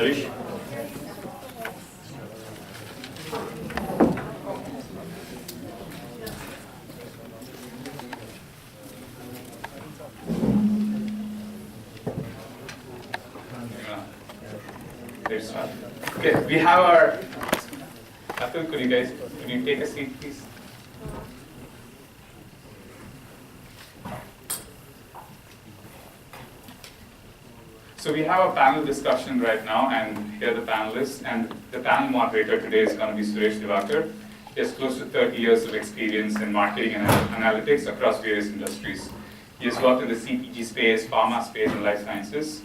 Harish. Okay, we have our. Atul, could you take a seat, please? So we have a panel discussion right now, and here are the panelists. And the panel moderator today is going to be Suresh Divakar. He has close to 30 years of experience in marketing and analytics across various industries. He has worked in the CPG space, pharma space, and life sciences.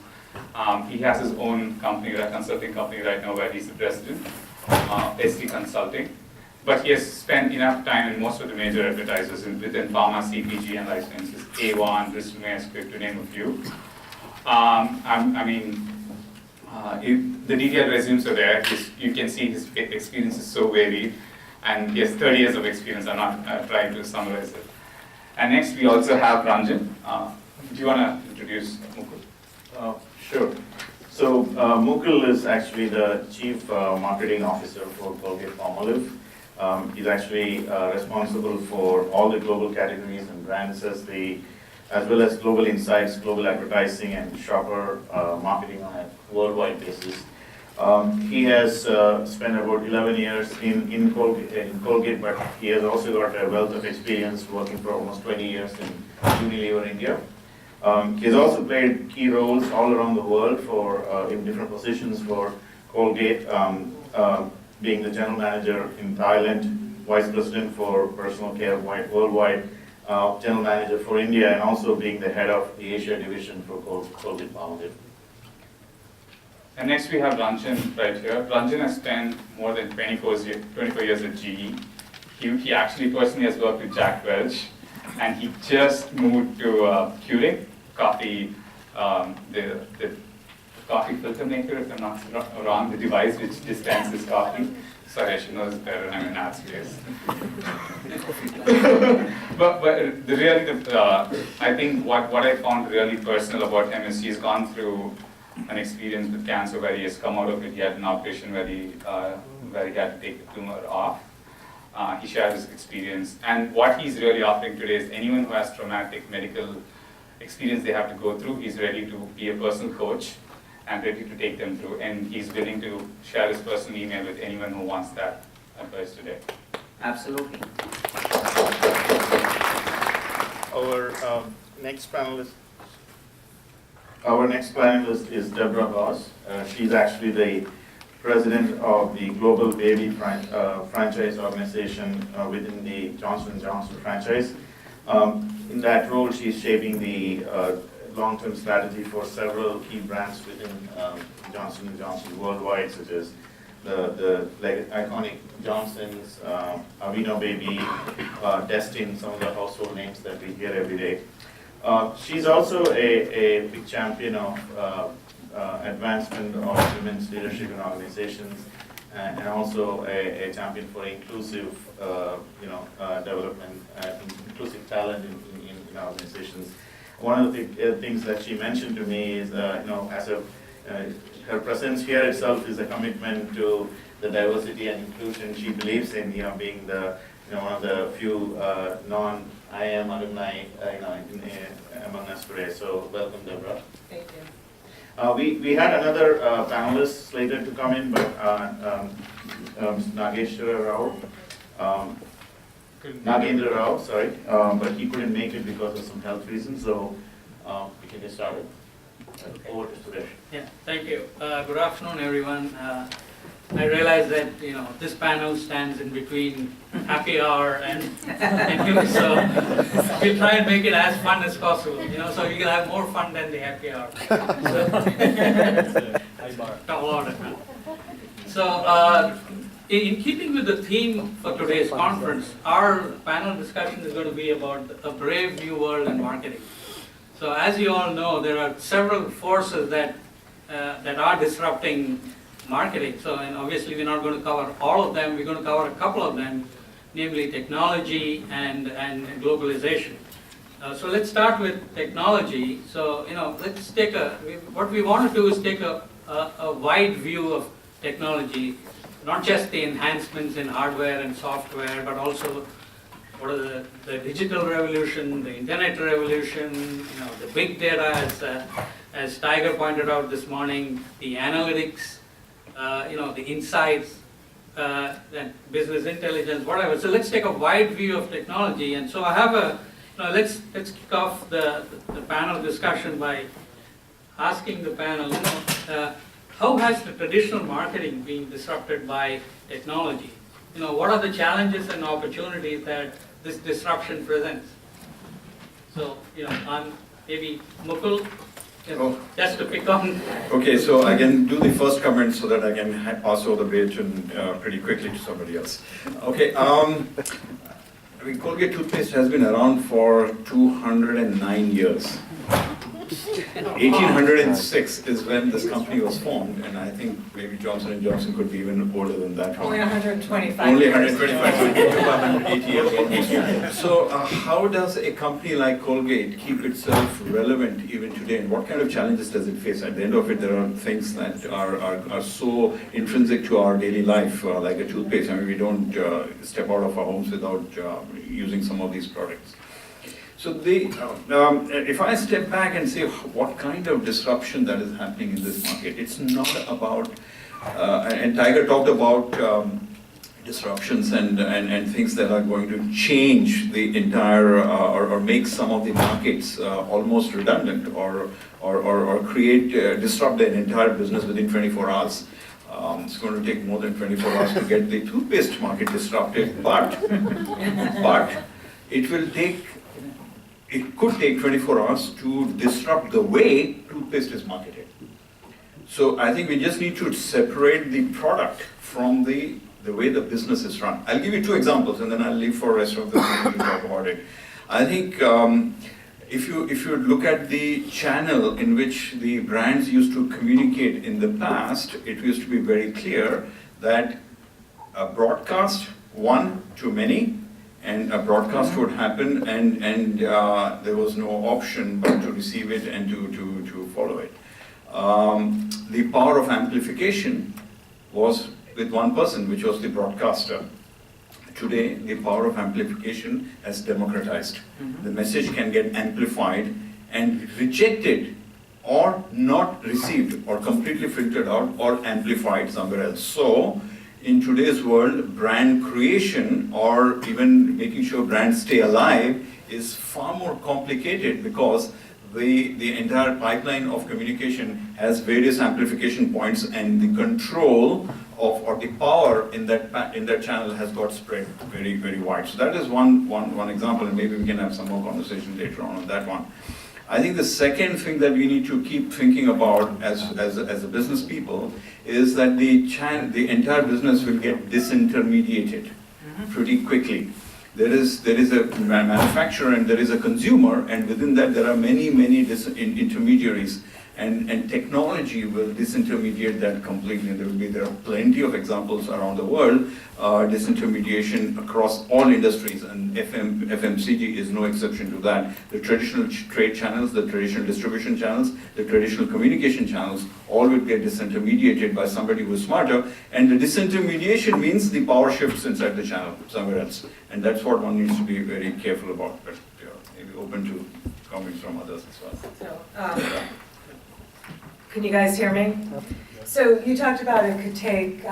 He has his own company, a consulting company right now where he's the president, SD Consulting. But he has spent enough time in most of the major advertisers within pharma, CPG, and life sciences, A1, Bristol Myers Squibb, to name a few. The detailed resumes are there. You can see his experience is so varied, and he has 30 years of experience. I'm not trying to summarize it. And next, we also have Ranjan. Do you want to introduce Mukul? Sure. So Mukul is actually the Chief Marketing Officer for Colgate-Palmolive. He's actually responsible for all the global categories and brands as well as global insights, global advertising, and shopper marketing on a worldwide basis. He has spent about 11 years in Colgate, but he has also got a wealth of experience working for almost 20 years in Unilever India. He has also played key roles all around the world in different positions for Colgate, being the general manager in Thailand, vice president for personal care worldwide, general manager for India, and also being the head of the Asia division for Colgate-Palmolive. And next we have Ranjan right here. Ranjan has spent more than 24 years at GE. He actually personally has worked with Jack Welch, and he just moved to Keurig coffee, the coffee filter maker, if I'm not wrong, the device which dispenses coffee. Sorry, I should know this better. I'm in art space. but I think what I found really personal about him is he's gone through an experience with cancer where he has come out of it. He had an operation where he had to take the tumor off. He shared his experience, and what he's really offering today is anyone who has traumatic medical experience they have to go through, he's ready to be a personal coach and ready to take them through, and he's willing to share his personal email with anyone who wants that advice today. Absolutely. Our next panelist is Deborah Goss. She's actually the president of the Global Baby Franchise Organization within the Johnson & Johnson franchise. In that role, she's shaping the long-term strategy for several key brands within Johnson & Johnson worldwide, such as the iconic Johnson's, Aveeno Baby, Destin, some of the household names that we hear every day. She's also a big champion of advancement of women's leadership in organizations, and also a champion for inclusive, development, inclusive talent in organizations. One of the things that she mentioned to me is, her presence here itself is a commitment to the diversity and inclusion. She believes in being the one of the few non-IIM alumni among us today. So welcome, Deborah. Thank you. We had another panelist slated to come in, but Nagendra Rao, sorry, but he couldn't make it because of some health reasons, so we can get started. Over to Suresh. Yeah, thank you. Good afternoon, everyone. I realize that this panel stands in between happy hour and you, so we'll try and make it as fun as possible. So you can have more fun than the happy hour. So in keeping with the theme for today's conference, our panel discussion is going to be about a brave new world in marketing. So as you all know, there are several forces that are disrupting marketing. So, and obviously we're not going to cover all of them. We're going to cover a couple of them, namely technology and globalization. So let's start with technology. So let's take what we want to do is take a a wide view of technology, not just the enhancements in hardware and software, but also what are the digital revolution, the internet revolution, the big data, as Tiger pointed out this morning, the analytics, the insights, and business intelligence, whatever. So let's take a wide view of technology. And so I have let's kick off the panel discussion by asking the panel, how has the traditional marketing been disrupted by technology? What are the challenges and opportunities that this disruption presents? So, maybe Mukul, just to pick on. Okay, so I can do the first comment so that I can pass over the baton pretty quickly to somebody else. Okay, Colgate toothpaste has been around for 209 years. 1806 is when this company was formed, and I think maybe Johnson & Johnson could be even older than that. Only 125 Only years. 125, so 280 years almost. So how does a company like Colgate keep itself relevant even today, and what kind of challenges does it face? At the end of it, there are things that are so intrinsic to our daily life, like a toothpaste. I mean, we don't step out of our homes without using some of these products. So if I step back and say what kind of disruption that is happening in this market, it's not about, and Tiger talked about disruptions and things that are going to change the entire, or make some of the markets almost redundant, or disrupt the entire business within 24 hours. It's going to take more than 24 hours to get the toothpaste market disrupted, but it could take 24 hours to disrupt the way toothpaste is marketed. So I think we just need to separate the product from the way the business is run. I'll give you two examples and then I'll leave for the rest of the people to talk about it. I think if you look at the channel in which the brands used to communicate in the past, it used to be very clear that a broadcast, one to many, and a broadcast would happen, and there was no option but to receive it and to follow it. The power of amplification was with one person, which was the broadcaster. Today, the power of amplification has democratized. The message can get amplified and rejected, or not received, or completely filtered out, or amplified somewhere else. So, in today's world, brand creation, or even making sure brands stay alive, is far more complicated because the entire pipeline of communication has various amplification points, and the control of, or the power in that channel has got spread very, very wide. So that is one example, and maybe we can have some more conversation later on that one. I think the second thing that we need to keep thinking about as a business people is that the entire business will get disintermediated pretty quickly. There is a manufacturer and there is a consumer, and within that there are many intermediaries, and technology will disintermediate that completely. There are plenty of examples around the world, disintermediation across all industries, and FMCG is no exception to that. The traditional trade channels, the traditional distribution channels, the traditional communication channels, all will get disintermediated by somebody who is smarter, and the disintermediation means the power shifts inside the channel somewhere else, and that's what one needs to be very careful about, but maybe open to comments from others as well. So, can you guys hear me? So you talked about it could take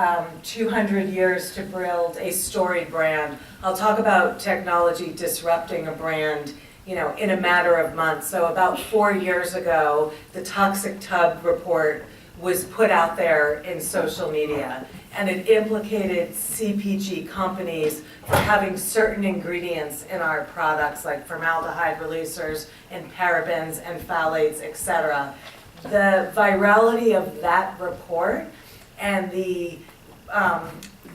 200 years to build a storied brand. I'll talk about technology disrupting a brand, in a matter of months. So about 4 years ago, the Toxic Tub report was put out there in social media, and it implicated CPG companies for having certain ingredients in our products, like formaldehyde releasers and parabens and phthalates, etc. The virality of that report and the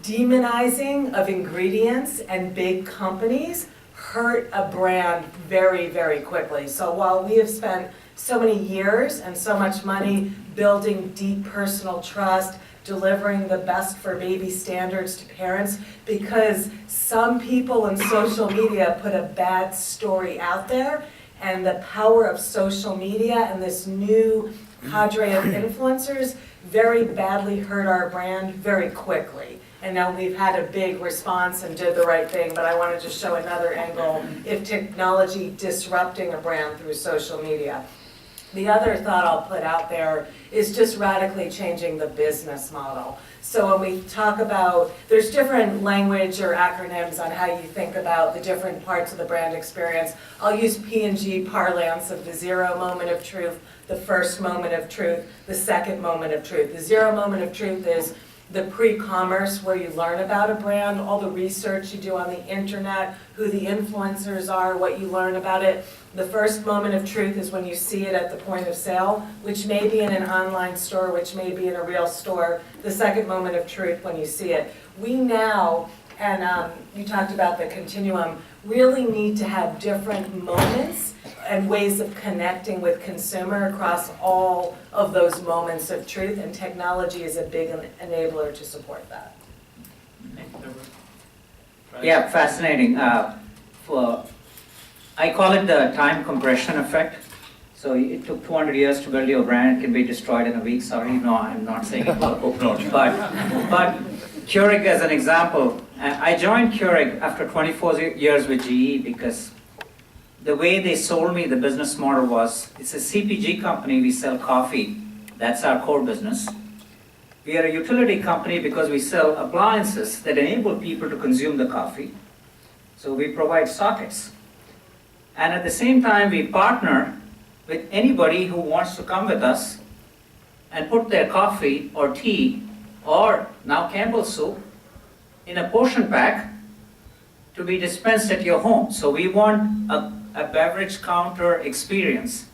demonizing of ingredients and big companies hurt a brand very, very quickly. So while we have spent so many years and so much money building deep personal trust, delivering the best for baby standards to parents, because some people in social media put a bad story out there, and the power of social media and this new cadre of influencers very badly hurt our brand very quickly. And now we've had a big response and did the right thing, but I wanted to show another angle if technology disrupting a brand through social media. The other thought I'll put out there is just radically changing the business model. So when we talk about, there's different language or acronyms on how you think about the different parts of the brand experience. I'll use P&G parlance of the 0 moment of truth, the first moment of truth, the second moment of truth. The 0 moment of truth is the pre-commerce where you learn about a brand, all the research you do on the internet, who the influencers are, what you learn about it. The first moment of truth is when you see it at the point of sale, which may be in an online store, which may be in a real store. The second moment of truth when you see it. We now, and you talked about the continuum, really need to have different moments and ways of connecting with consumer across all of those moments of truth, and technology is a big enabler to support that. Yeah, fascinating. I call it the time compression effect. So it took 200 years to build your brand. It can be destroyed in a week. Sorry, no, I'm not saying it will. But Keurig as an example, I joined Keurig after 24 years with GE because the way they sold me the business model was, it's a CPG company, we sell coffee. That's our core business. We are a utility company because we sell appliances that enable people to consume the coffee. So we provide sockets. And at the same time, we partner with anybody who wants to come with us and put their coffee or tea or now Campbell's soup in a portion pack to be dispensed at your home. So we want a beverage counter experience.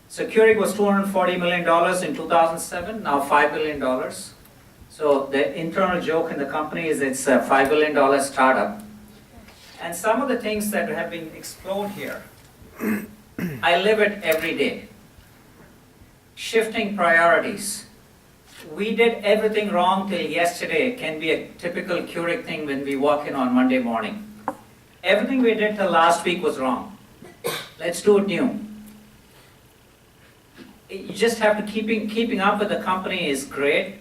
So Keurig was $240 million in 2007, now $5 billion. So the internal joke in the company is it's a $5 billion startup. And some of the things that have been explored here, I live it every day. Shifting priorities. We did everything wrong till yesterday can be a typical Keurig thing when we walk in on Monday morning. Everything we did till last week was wrong. Let's do it new. You just have to keeping up with the company is great,